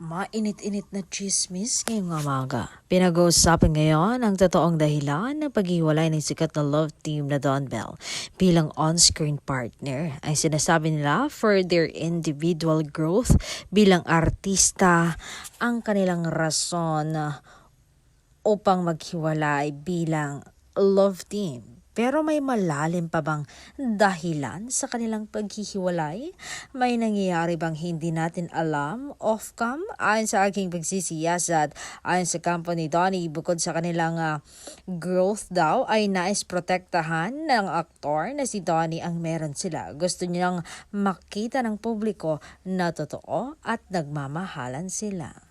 Mainit-init na chismis ngayong umaga. Pinag-uusapan ngayon ang totoong dahilan ng paghiwalay ng sikat na love team na Don Bell bilang on-screen partner. Ang sinasabi nila for their individual growth bilang artista ang kanilang rason upang maghiwalay bilang love team. Pero may malalim pa bang dahilan sa kanilang paghihiwalay? May nangyayari bang hindi natin alam off-cam? Ayon sa aking pagsisiyasat, ayon sa company Donnie, bukod sa kanilang growth daw ay nais protektahan ng aktor na si Donnie ang meron sila. Gusto niyang makita ng publiko na totoo at nagmamahalan sila.